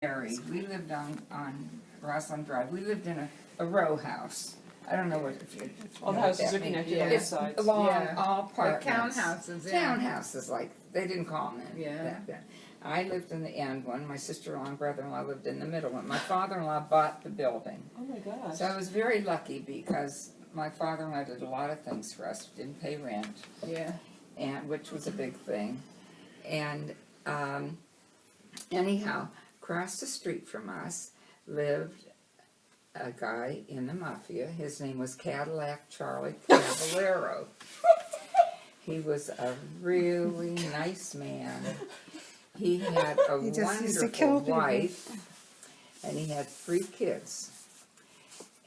We lived on Roslyn Drive. We lived in a row house. I don't know what all the houses are connected on the sides. Along Yeah. all apartments. Like townhouses, yeah. Townhouses, like, they didn't call them Yeah. that then. I lived in the end one. My sister-in-law and brother-in-law lived in the middle one. My father-in-law bought the building. Oh my gosh. So I was very lucky because my father-in-law did a lot of things for us. Didn't pay rent, Yeah. and which was a big thing. And anyhow, across the street from us lived a guy in the mafia. His name was Cadillac Charlie Caballero. He was a really nice man. He had a wonderful wife, and he had 3 kids.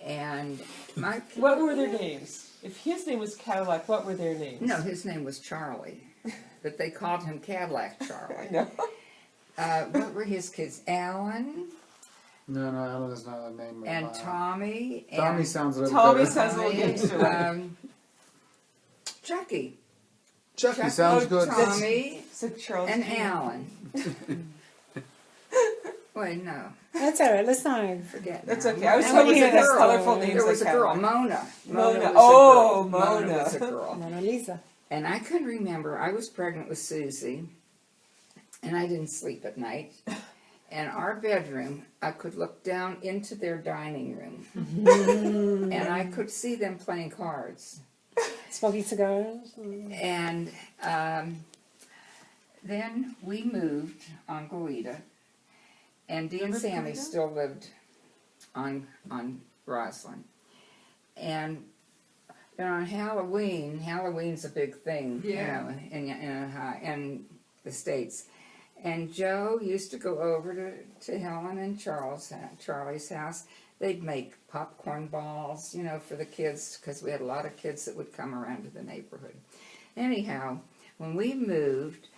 And my What were their names? If his name was Cadillac, what were their names? No, his name was Charlie, but they called him Cadillac Charlie. No. What were his kids? Alan No, Alan is not a name. and Tommy. Tommy and sounds a little Tommy better. sounds a little gangster. Chucky. Chucky sounds good. Tommy So Charles and King. Alan. Wait, no. That's all right. Let's not. Forget. That's now. okay. I was And hoping there that was a has girl. colorful names There was like a girl, Cadillac. Mona. Mona. Was Oh, a girl. Mona Mona. was a girl. Mona Lisa. And I can remember I was pregnant with Susie, and I didn't sleep at night. And our bedroom, I could look down into their dining room, and I could see them playing cards. Smoking cigars. And then we moved on Goleta, and Dee and Remember Sammy Goleta? still lived on Roslyn. And on Halloween, Halloween's a big thing, Yeah. you know, in the States. And Joe used to go over to Helen and Charlie's house. They'd make popcorn balls, you know, for the kids, because we had a lot of kids that would come around to the neighborhood. Anyhow, when we moved,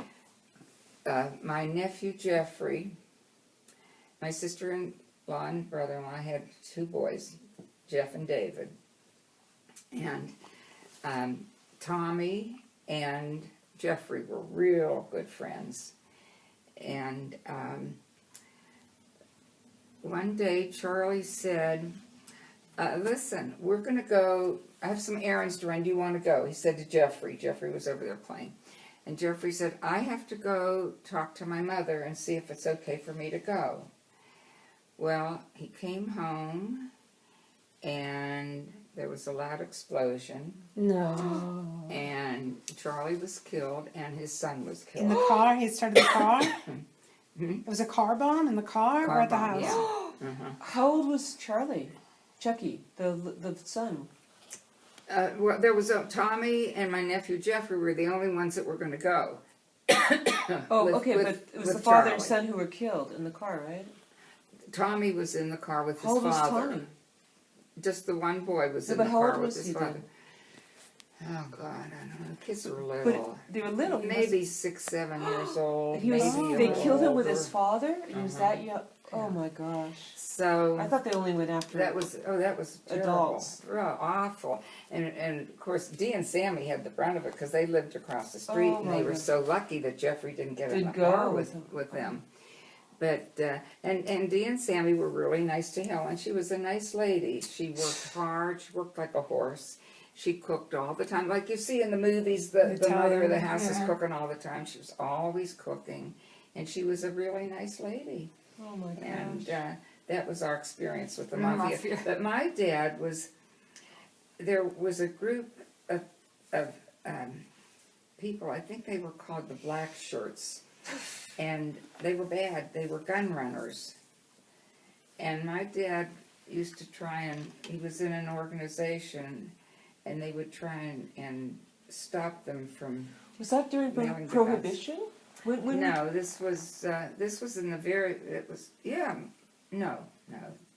my nephew Jeffrey, my sister-in-law and brother-in-law had 2 boys, Jeff and David. And Tommy and Jeffrey were real good friends. And one day Charlie said, listen, we're going to go, I have some errands to run, do you want to go? He said to Jeffrey. Jeffrey was over there playing. And Jeffrey said, I have to go talk to my mother and see if it's okay for me to go. Well, he came home, and there was a loud explosion, No. and Charlie was killed, and his son was killed. In the car? He started the car? Hmm? It was a car bomb in the car, or at the Car bomb, house? yeah. How old was Charlie? Chucky, the son. Well, there was Tommy and my nephew Jeffrey were the only ones that were going to go. Oh, With- okay, with- but it was with the father and Charlie. son who were killed in the car, right? Tommy was in the car with his How old was father. Tommy? Just the one boy was Yeah, in but the how car old with was his he father. then? Oh God, I don't know. The kids were But little. they were little. He Maybe 6, 7 years old. He was. maybe a They little killed him with older. his father. He was Uh-huh. that young. Oh my gosh! So I thought they only went after that was terrible. adults. Real awful. And of course Dee and Sammy had the brunt of it because they lived across the street, Oh, and they my were God. so lucky that Jeffrey didn't get in the Didn't go car with with them. But and Dee and Sammy were really nice to Helen. She was a nice lady. She worked hard. She worked like a horse. She cooked all the time, like you see in the movies. The mother of the house is cooking all the time. She was always cooking, and she was a really nice lady. Oh my gosh! And that was our experience with the Mafia. mafia. But my dad was, there was a group of people, I think they were called the Black Shirts, and they were bad. They were gun runners. And my dad used to try and, he was in an organization, and they would try and stop them from. Was that during Mailing the Prohibition? When No, this was in the no,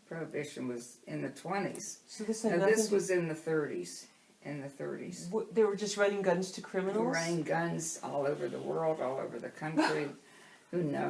Prohibition was in the 20s. So this had No, nothing. this was in the 30s. In the 30s. They were just running guns to criminals. Running guns all over the world, all over the country. Who knows?